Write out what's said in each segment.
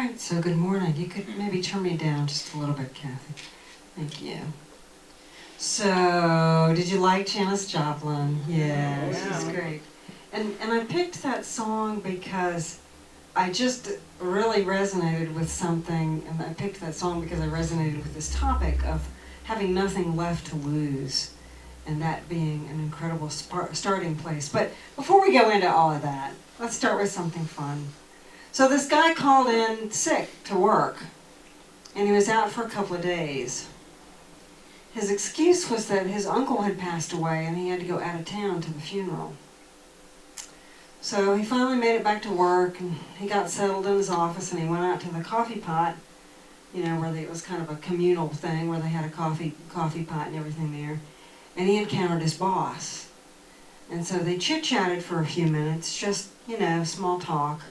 right, so good morning. You could maybe turn me down just a little bit, Kathy. Thank you. So, did you like Janis Joplin? Yeah, she's great. And I picked that song because I just really resonated with something, and I picked that song because I resonated with this topic of having nothing left to lose, and that being an incredible starting place. But before we go into all of that, let's start with something fun. So this guy called in sick to work, and he was out for a couple of days. His excuse was that his uncle had passed away and he had to go out of town to the funeral. So he finally made it back to work, and he got settled in his office, and he went out to the coffee pot, you know, where it was kind of a communal thing where they had a coffee pot and everything there. And he encountered his boss. And so they chit-chatted for a few minutes, just, you know, small talk.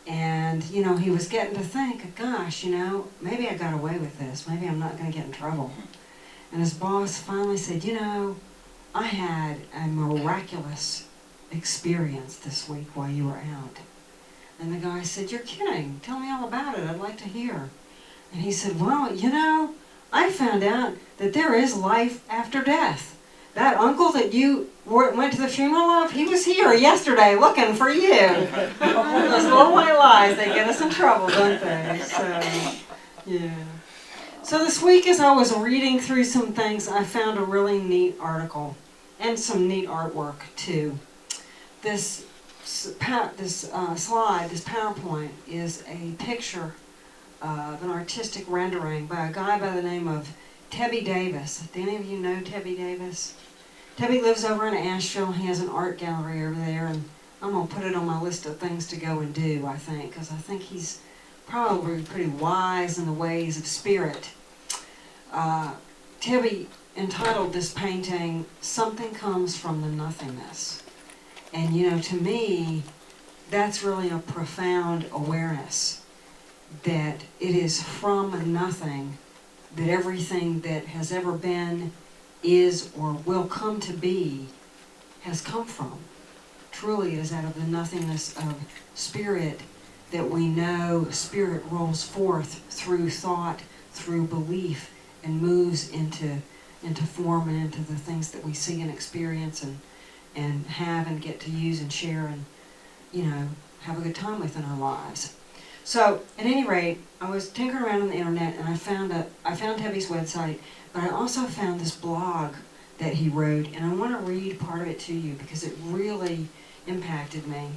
And, you know, he was getting to think, gosh, you know, maybe I got away with this. Maybe I'm not going to get in trouble. And his boss finally said, you know, I had a miraculous experience this week while you were out. And the guy said, you're kidding. Tell me all about it. I'd like to hear. And he said, well, you know, I found out that there is life after death. That uncle that you went to the funeral of, he was here yesterday looking for you. Those little white lies, they get us in trouble, don't they? So, yeah. So this week, as I was reading through some things, I found a really neat article and some neat artwork too. This slide, this PowerPoint, is a picture of an artistic rendering by a guy by the name of Tebby Davis. Do any of you know Tebby Davis? Tebby lives over in Asheville. He has an art gallery over there, and I'm going to put it on my list of things to go and do, I think, because I think he's probably pretty wise in the ways of spirit. Tebby entitled this painting, Something Comes from the Nothingness. And, you know, to me, that's really a profound awareness that it is from nothing that everything that has ever been, is, or will come to be has come from. Truly, it is out of the nothingness of spirit that we know spirit rolls forth through thought, through belief, and moves into form and into the things that we see and experience and have and get to use and share and, you know, have a good time with in our lives. So, at any rate, I was tinkering around on the internet, and I found Tebby's website, but I also found this blog that he wrote, and I want to read part of it to you because it really impacted me.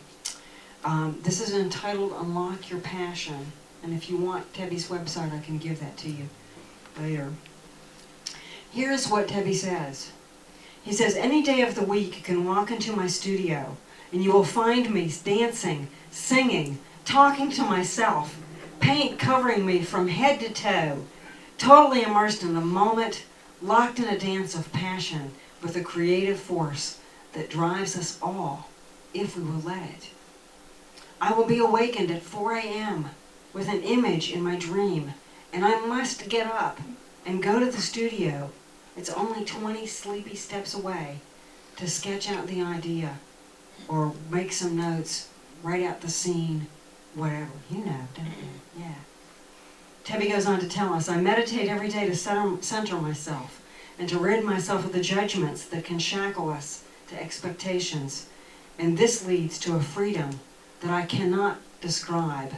This is entitled Unlock Your Passion, and if you want Tebby's website, I can give that to you later. Here's what Tebby says. He says, any day of the week you can walk into my studio, and you will find me dancing, singing, talking to myself, paint covering me from head to toe, totally immersed in the moment, locked in a dance of passion with a creative force that drives us all, if we will let it. I will be awakened at 4 a.m. with an image in my dream, and I must get up and go to the studio. It's only 20 sleepy steps away to sketch out the idea or make some notes, write out the scene, whatever. You know, don't you? Yeah. Tebby goes on to tell us, I meditate every day to center myself and to rid myself of the judgments that can shackle us to expectations. And this leads to a freedom that I cannot describe.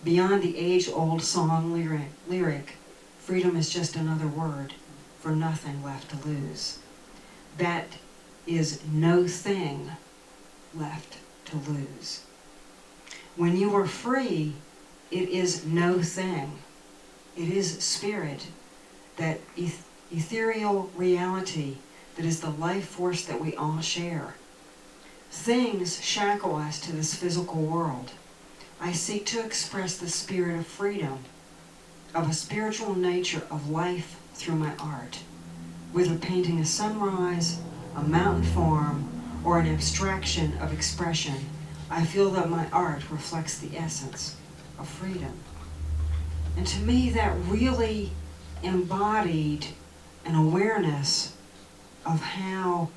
Beyond the age-old song lyric, freedom is just another word for nothing left to lose. That is no thing left to lose. When you are free, it is no thing. It is spirit, that ethereal reality that is the life force that we all share. Things shackle us to this physical world. I seek to express the spirit of freedom, of a spiritual nature of life through my art, whether painting a sunrise, a mountain form, or an abstraction of expression. I feel that my art reflects the essence of freedom. And to me, that really embodied an awareness of how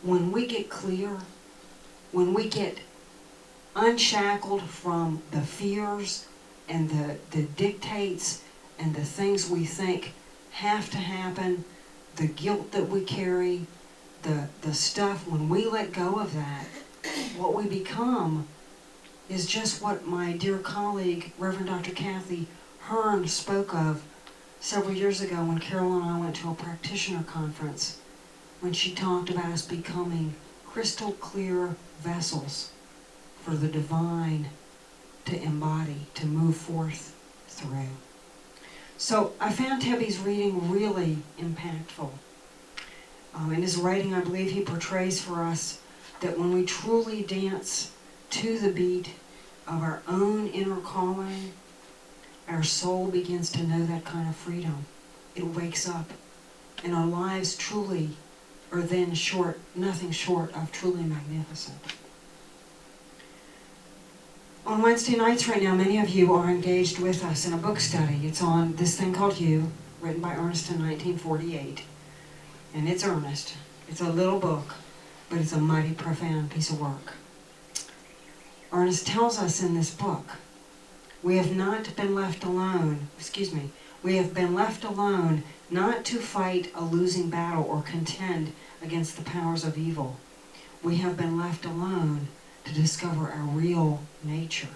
when we get clear, when we get unshackled from the fears and the dictates and the things we think have to happen, the guilt that we carry, the stuff, when we let go of that, what we become is just what my dear colleague, Reverend Dr. Kathy Hearn, spoke of several years ago when Carol and I went to a practitioner conference, when she talked about us becoming crystal clear vessels for the divine to embody, to move forth through. So I found Tebby's reading really impactful. In his writing, I believe he portrays for us that when we truly dance to the beat of our own inner calling, our soul begins to know that kind of freedom. It wakes up, and our lives truly are then nothing short of truly magnificent. On Wednesday nights right now, many of you are engaged with us in a book study. It's on This Thing Called You, written by Ernest in 1948. And it's Ernest. It's a little book, but it's a mighty profound piece of work. Ernest tells us in this book, we have been left alone not to fight a losing battle or contend against the powers of evil. We have been left alone to discover our real nature.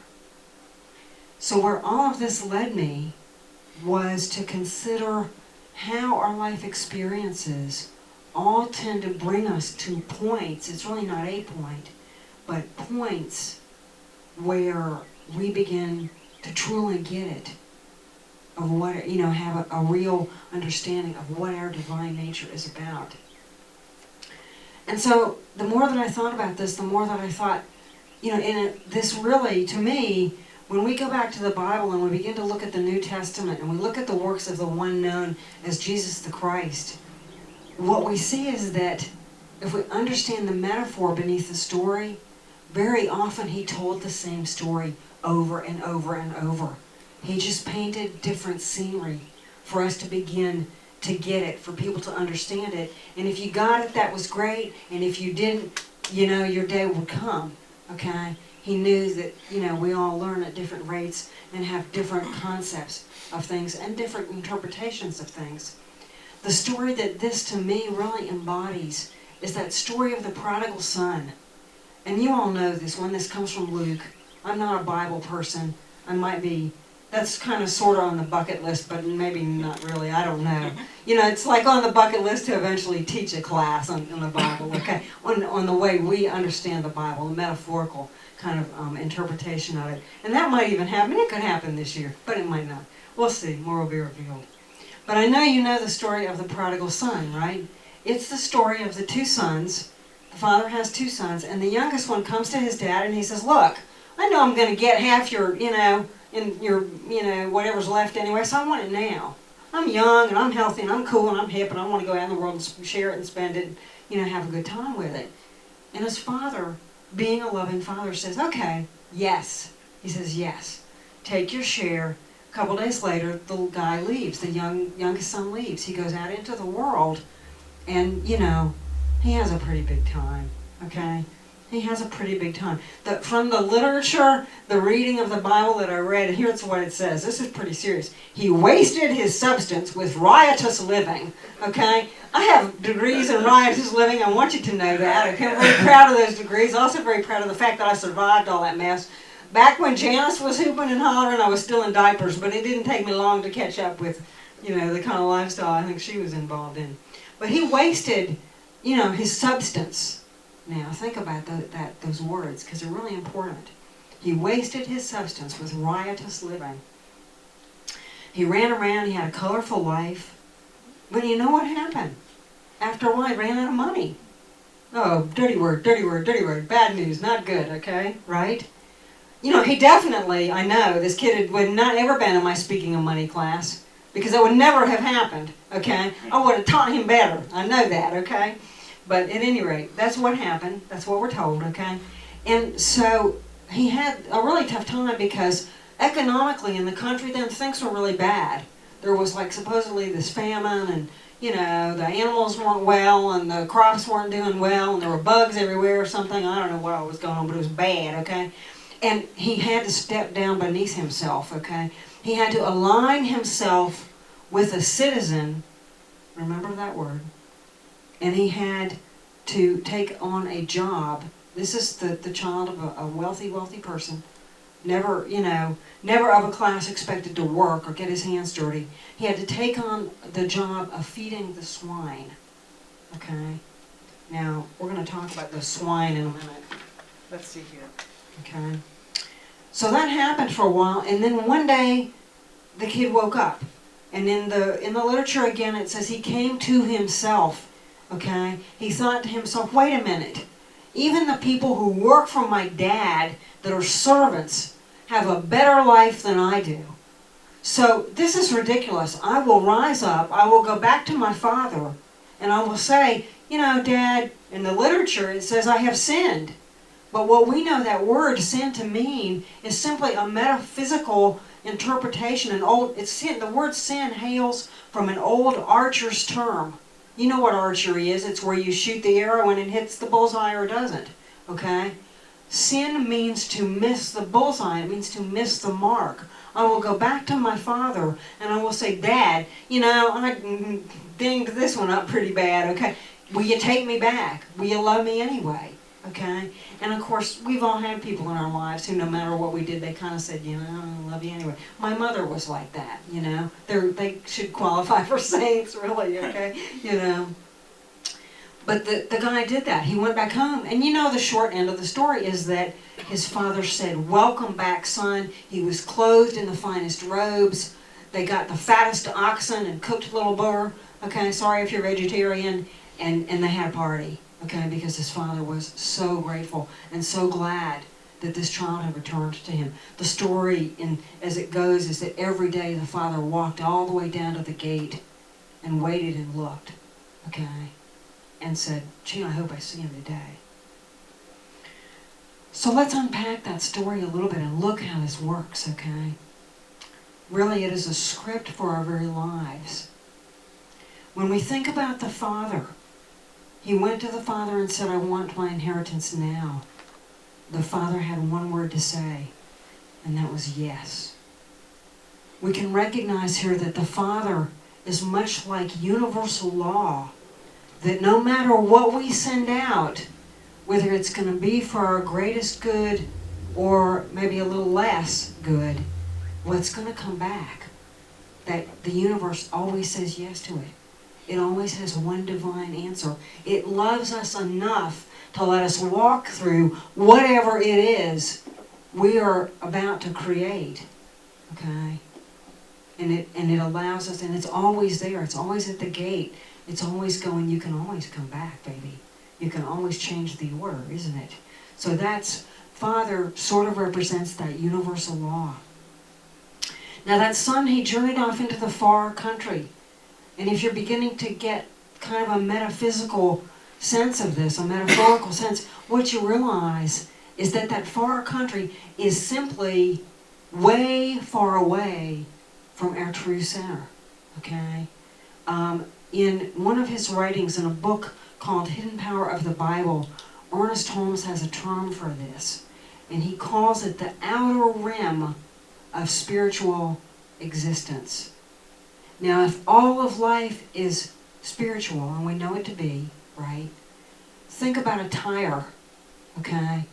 So where all of this led me was to consider how our life experiences all tend to bring us to points, it's really not a point, but points where we begin to truly get it, of what, have a real understanding of what our divine nature is about. And so the more that I thought about this, the more that I thought, this really, to me, when we go back to the Bible and we begin to look at the New Testament and we look at the works of the one known as Jesus the Christ, what we see is that if we understand the metaphor beneath the story, very often he told the same story over and over and over. He just painted different scenery for us to begin to get it, for people to understand it. And if you got it, that was great. And if you didn't, your day would come, okay? He knew that, we all learn at different rates and have different concepts of things and different interpretations of things. The story that this, to me, really embodies is that story of the Prodigal Son. And you all know this one. This comes from Luke. I'm not a Bible person. I might be. That's kind of sort of on the bucket list, but maybe not really. I don't know. It's like on the bucket list to eventually teach a class on the Bible, okay? On the way we understand the Bible, the metaphorical kind of interpretation of it. And that might even happen. It could happen this year, but it might not. We'll see. More will be revealed. But I know you know the story of the Prodigal Son, right? It's the story of the two sons. The father has two sons, and the youngest one comes to his dad and he says, look, I know I'm going to get half your, whatever's left anyway, so I want it now. I'm young and I'm healthy and I'm cool and I'm hip and I want to go out in the world and share it and spend it, have a good time with it. And his father, being a loving father, says, okay, yes. He says, yes. Take your share. A couple days later, the guy leaves. The youngest son leaves. He goes out into the world and, he has a pretty big time, okay? He has a pretty big time. From the literature, the reading of the Bible that I read, and here's what it says. This is pretty serious. He wasted his substance with riotous living, okay? I have degrees in riotous living. I want you to know that. Okay? I'm very proud of those degrees. Also very proud of the fact that I survived all that mess. Back when Janice was hooping and hollering, I was still in diapers, but it didn't take me long to catch up with, the kind of lifestyle I think she was involved in. But he wasted, his substance. Now, think about those words, because they're really important. He wasted his substance with riotous living. He ran around, he had a colorful life. But you know what happened? After a while, he ran out of money. Oh, dirty word, dirty word, dirty word. Bad news, not good, okay? Right? He definitely, I know, this kid would not ever been in my speaking of money class, because that would never have happened, okay? I would have taught him better. I know that, okay? But at any rate, that's what happened. That's what we're told, okay? And so he had a really tough time because economically in the country then things were really bad. There was supposedly this famine and, the animals weren't well and the crops weren't doing well and there were bugs everywhere or something. I don't know what was going on, but it was bad, okay? And he had to step down beneath himself, okay? He had to align himself with a citizen, remember that word, and he had to take on a job. This is the child of a wealthy person, never of a class expected to work or get his hands dirty. He had to take on the job of feeding the swine, okay? Now, we're going to talk about the swine in a minute. Let's see here, okay? So that happened for a while, and then one day, the kid woke up. And in the literature again, it says he came to himself, okay? He thought to himself, wait a minute. Even the people who work for my dad, that are servants, have a better life than I do. So this is ridiculous. I will rise up, I will go back to my father, and I will say, Dad, in the literature it says I have sinned. But what we know that word sin to mean is simply a metaphysical interpretation. The word sin hails from an old archer's term. You know what archery is. It's where you shoot the arrow and it hits the bullseye or doesn't. Okay? Sin means to miss the bullseye. It means to miss the mark. I will go back to my father and I will say, Dad, I dinged this one up pretty bad. Okay? Will you take me back? Will you love me anyway? Okay? And of course, we've all had people in our lives who, no matter what we did, they kind of said, I love you anyway. My mother was like that, They should qualify for saints, really, okay? But the guy did that. He went back home. And the short end of the story is that his father said, welcome back, son. He was clothed in the finest robes. They got the fattest oxen and cooked little burr. Okay, sorry if you're vegetarian. And they had a party. Okay, because his father was so grateful and so glad that this child had returned to him. The story, as it goes, is that every day the father walked all the way down to the gate and waited and looked, okay, and said, gee, I hope I see him today. So let's unpack that story a little bit and look how this works, okay? Really, it is a script for our very lives. When we think about the father, he went to the father and said, I want my inheritance now. The father had one word to say, and that was yes. We can recognize here that the father is much like universal law, that no matter what we send out, whether it's going to be for our greatest good or maybe a little less good, what's going to come back, that the universe always says yes to it. It always has one divine answer. It loves us enough to let us walk through whatever it is we are about to create. Okay? And it allows us, and it's always there. It's always at the gate. It's always going, you can always come back, baby. You can always change the order, isn't it? So Father sort of represents that universal law. Now that son, he journeyed off into the far country. And if you're beginning to get kind of a metaphysical sense of this, a metaphorical sense, what you realize is that far country is simply way far away from our true center, okay? In one of his writings in a book called Hidden Power of the Bible, Ernest Holmes has a term for this, and he calls it the outer rim of spiritual existence. Now, if all of life is spiritual, and we know it to be, right? Think about a tire, okay?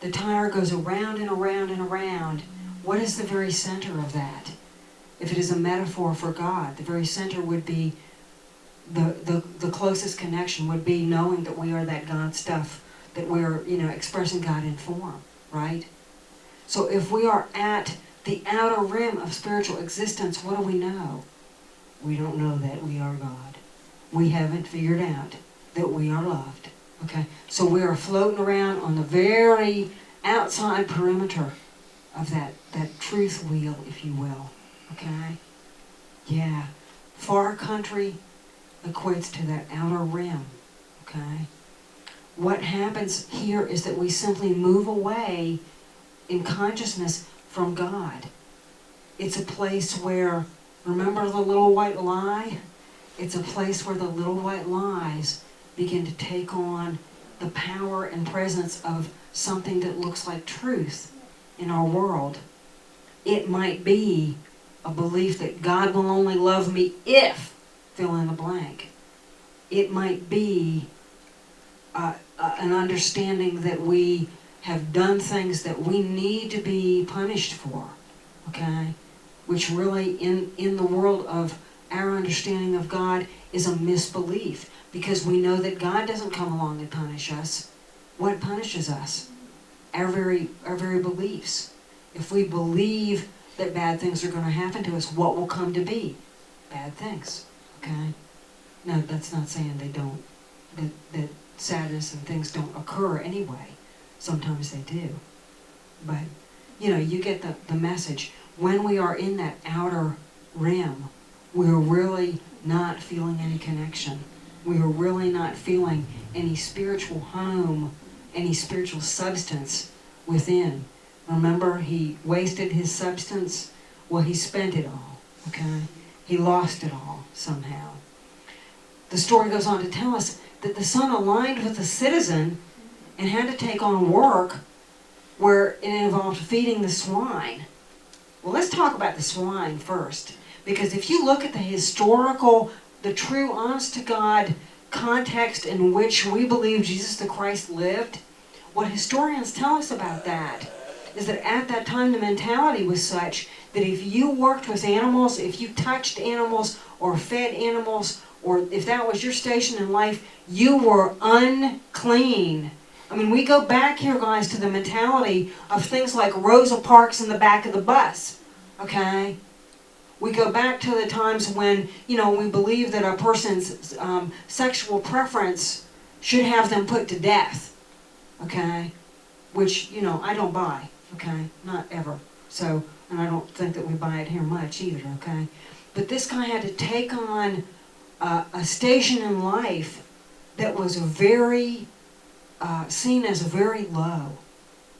The tire goes around and around and around. What is the very center of that? If it is a metaphor for God, the very center would be, the closest connection would be knowing that we are that God stuff, that we're, expressing God in form, right? So if we are at the outer rim of spiritual existence, what do we know? We don't know that we are God. We haven't figured out that we are loved. Okay? So we are floating around on the very outside perimeter of that truth wheel, if you will. Okay? Yeah. Far country equates to that outer rim. Okay? What happens here is that we simply move away in consciousness from God. It's a place where, remember the little white lie? It's a place where the little white lies begin to take on the power and presence of something that looks like truth in our world. It might be a belief that God will only love me if, fill in the blank. It might be an understanding that we have done things that we need to be punished for, okay? Which really, in the world of our understanding of God, is a misbelief, because we know that God doesn't come along and punish us. What punishes us? Our very beliefs. If we believe that bad things are going to happen to us, what will come to be? Bad things, okay? No, that's not saying they don't, that sadness and things don't occur anyway. Sometimes they do. But, you get the message. When we are in that outer rim, we're really not feeling any connection. We are really not feeling any spiritual home, any spiritual substance within. Remember, he wasted his substance? Well, he spent it all, okay? He lost it all somehow. The story goes on to tell us that the son aligned with a citizen and had to take on work where it involved feeding the swine. Well, let's talk about the swine first. Because if you look at the historical, the true, honest-to-God context in which we believe Jesus the Christ lived, what historians tell us about that is that at that time the mentality was such that if you worked with animals, if you touched animals or fed animals, or if that was your station in life, you were unclean. I mean, we go back here, guys, to the mentality of things like Rosa Parks in the back of the bus, okay? We go back to the times when, we believe that a person's sexual preference should have them put to death, okay? Which, I don't buy, okay? Not ever. So, and I don't think that we buy it here much either, okay? But this guy had to take on a station in life that was very, seen as very low,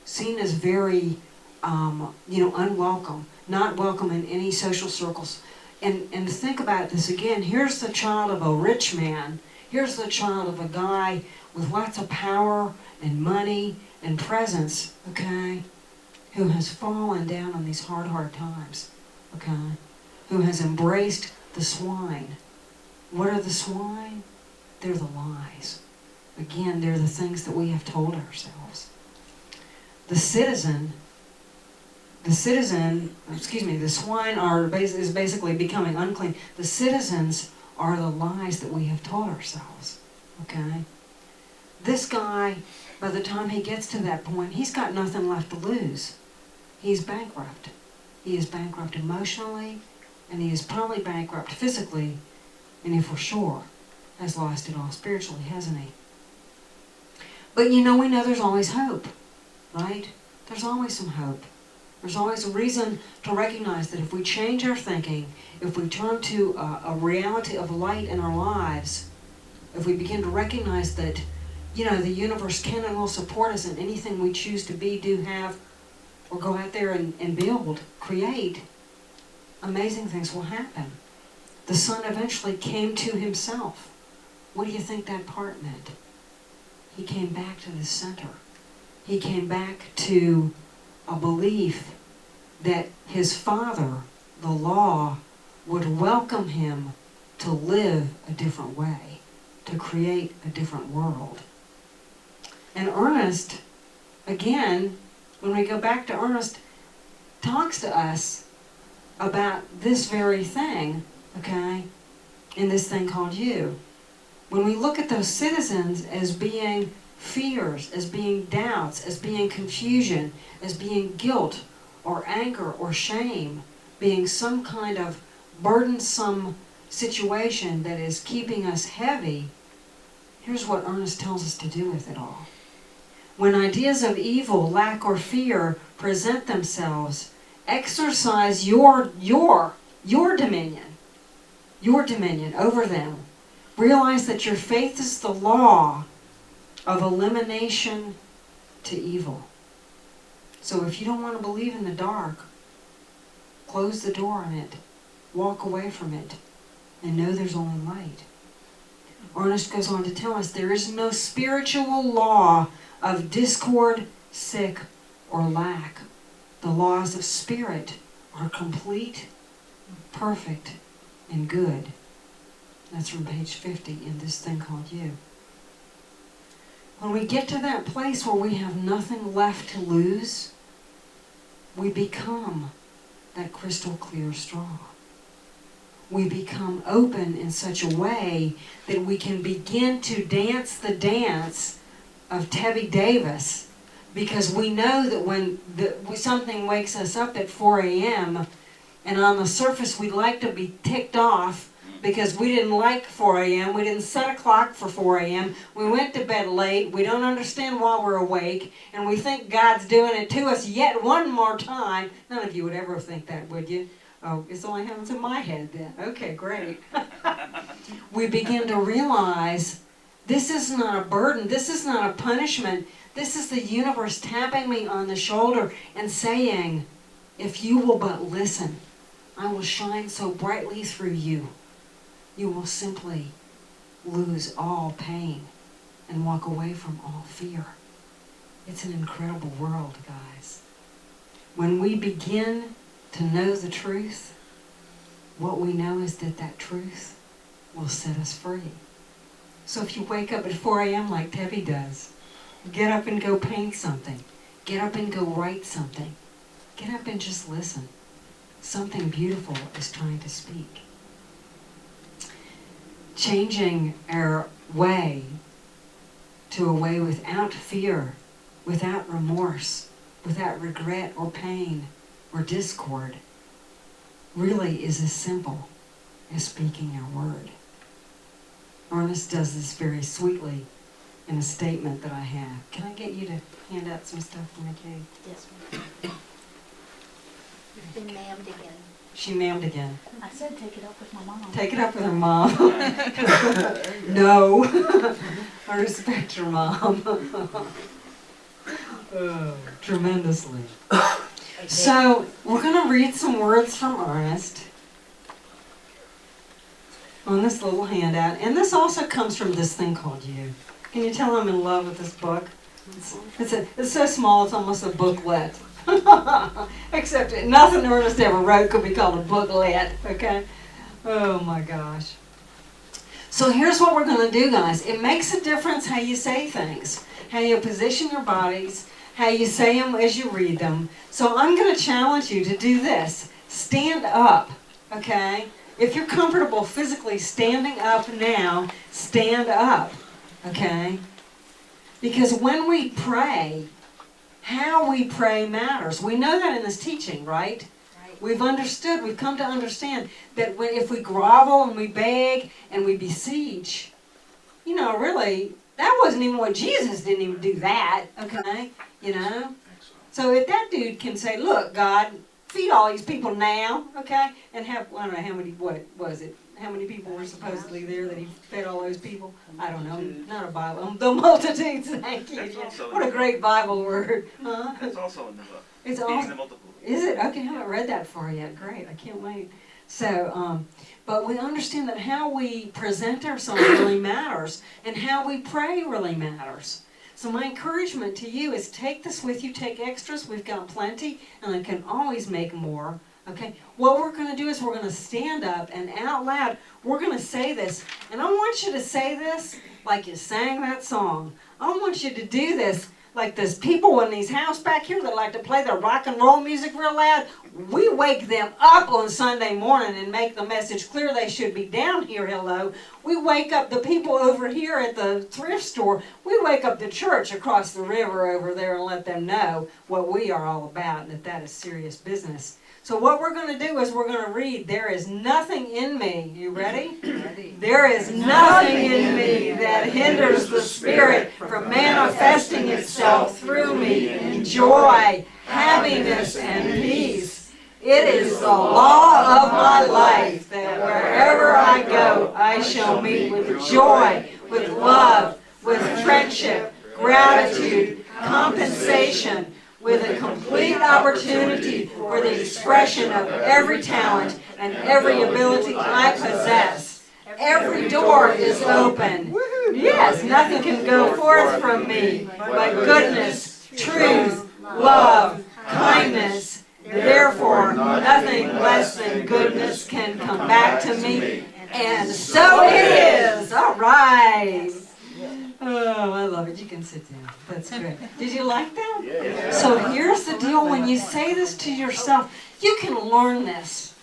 seen as very, unwelcome, not welcome in any social circles. And think about this again. Here's the child of a rich man. Here's the child of a guy with lots of power and money and presence, okay, who has fallen down on these hard times, okay, who has embraced the swine. What are the swine? They're the lies. Again, they're the things that we have told ourselves. The swine is basically becoming unclean. The citizens are the lies that we have told ourselves, okay? This guy, by the time he gets to that point, he's got nothing left to lose. He's bankrupt. He is bankrupt emotionally, and he is probably bankrupt physically, and he for sure has lost it all spiritually, hasn't he? But we know there's always hope, right? There's always some hope. There's always a reason to recognize that if we change our thinking, if we turn to a reality of light in our lives, if we begin to recognize that, the universe can and will support us in anything we choose to be, do, have, or go out there and build, create, amazing things will happen. The son eventually came to himself. What do you think that part meant? He came back to the center. He came back to a belief that his father, the law, would welcome him to live a different way, to create a different world. And Ernest, again, when we go back to Ernest, talks to us about this very thing, okay, in this thing called you. When we look at those citizens as being fears, as being doubts, as being confusion, as being guilt or anger or shame, being some kind of burdensome situation that is keeping us heavy, here's what Ernest tells us to do with it all. When ideas of evil, lack, or fear present themselves, exercise your dominion over them. Realize that your faith is the law of elimination to evil. So if you don't want to believe in the dark, close the door on it, walk away from it, and know there's only light. Ernest goes on to tell us there is no spiritual law of discord, sick, or lack. The laws of spirit are complete, perfect, and good. That's from page 50 in this thing called you. When we get to that place where we have nothing left to lose, we become that crystal clear straw. We become open in such a way that we can begin to dance the dance of Tebby Davis, because we know that when something wakes us up at 4 a.m. and on the surface we'd like to be ticked off because we didn't like 4 a.m., we didn't set a clock for 4 a.m., we went to bed late, we don't understand why we're awake, and we think God's doing it to us yet one more time. None of you would ever think that, would you? Oh, it's only happens in my head then. Okay, great. We begin to realize this is not a burden, this is not a punishment, this is the universe tapping me on the shoulder and saying, if you will but listen, I will shine so brightly through you. You will simply lose all pain and walk away from all fear. It's an incredible world, guys. When we begin to know the truth, what we know is that that truth will set us free. So if you wake up at 4 a.m. like Tebby does, get up and go paint something. Get up and go write something. Get up and just listen. Something beautiful is trying to speak. Changing our way to a way without fear, without remorse, without regret or pain or discord, really is as simple as speaking our word. Ernest does this very sweetly in a statement that I have. Can I get you to hand out some stuff for me, Kate? Yes, ma'am. You've been ma'amed again. She ma'amed again. I said take it up with my mom. Take it up with her mom. No. I respect her mom. Oh, tremendously. So, we're going to read some words from Ernest on this little handout. And this also comes from this thing called You. Can you tell I'm in love with this book? It's so small, it's almost a booklet. Except nothing Ernest ever wrote could be called a booklet, okay? Oh my gosh. So here's what we're going to do, guys. It makes a difference how you say things, how you position your bodies, how you say them as you read them. So I'm going to challenge you to do this. Stand up, okay? If you're comfortable physically standing up now, stand up, okay? Because when we pray, how we pray matters. We know that in this teaching, right? We've come to understand that if we grovel and we beg and we beseech, really, that wasn't even what Jesus didn't even do that, okay? So if that dude can say, look, God, feed all these people now, okay? And have, I don't know how many, what was it? How many people were supposedly there that he fed all those people? I don't know. Not a Bible. The multitudes, thank you. What a great Bible word. Huh? It's also in the book. It's Feeding the multiple. Is it? Okay, I haven't read that for you yet. Great, I can't wait. So, but we understand that how we present ourselves really matters, and how we pray really matters. So my encouragement to you is take this with you, take extras, we've got plenty, and I can always make more. Okay, what we're going to do is we're going to stand up and out loud, we're going to say this. And I want you to say this like you sang that song. I want you to do this like there's people in these houses back here that like to play their rock and roll music real loud. We wake them up on Sunday morning and make the message clear they should be down here, hello. We wake up the people over here at the thrift store. We wake up the church across the river over there and let them know what we are all about and that is serious business. So what we're going to do is we're going to read, there is nothing in me. You ready? Ready. There is nothing in me that hinders the Spirit from manifesting itself through me in joy, happiness, and peace. It is the law of my life that wherever I go, I shall meet with joy, with love, with friendship, gratitude, compensation, with a complete opportunity for the expression of every talent and every ability I possess. Every door is open. Yes, nothing can go forth from me but goodness, truth, love, kindness, Therefore, nothing less than goodness can come back to me. And so it is. All right. Oh, I love it. You can sit down. That's good. Did you like that? Yeah. So here's the deal. When you say this to yourself, you can learn this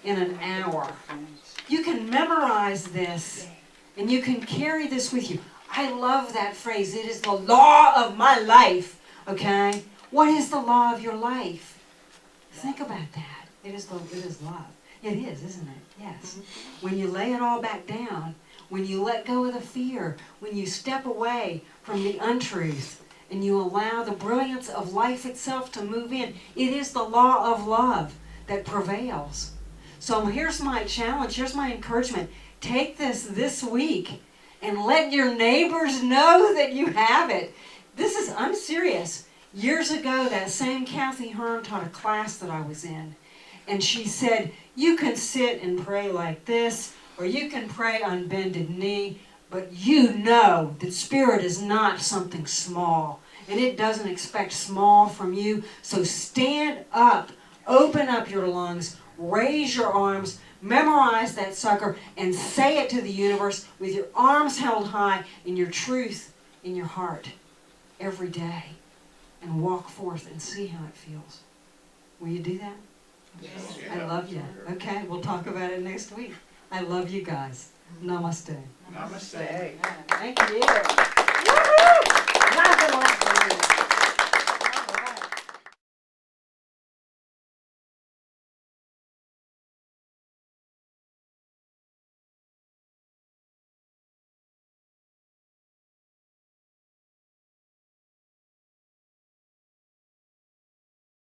in an hour. You can memorize this, and you can carry this with you. I love that phrase. It is the law of my life. Okay? What is the law of your life? Think about that. It is love. It is, isn't it? Yes. When you lay it all back down, when you let go of the fear, when you step away from the untruth, and you allow the brilliance of life itself to move in, it is the law of love that prevails. So here's my challenge, here's my encouragement. Take this week and let your neighbors know that you have it. I'm serious. Years ago, that same Kathy Hearn taught a class that I was in. And she said, you can sit and pray like this, or you can pray on bended knee, but you know that Spirit is not something small. And it doesn't expect small from you. So stand up, open up your lungs, raise your arms, memorize that sucker, and say it to the universe with your arms held high and your truth in your heart every day. And walk forth and see how it feels. Will you do that? Yes. I love you. Okay, we'll talk about it next week. I love you guys. Namaste. Namaste. Thank you. Woo-hoo! Clap them all for me.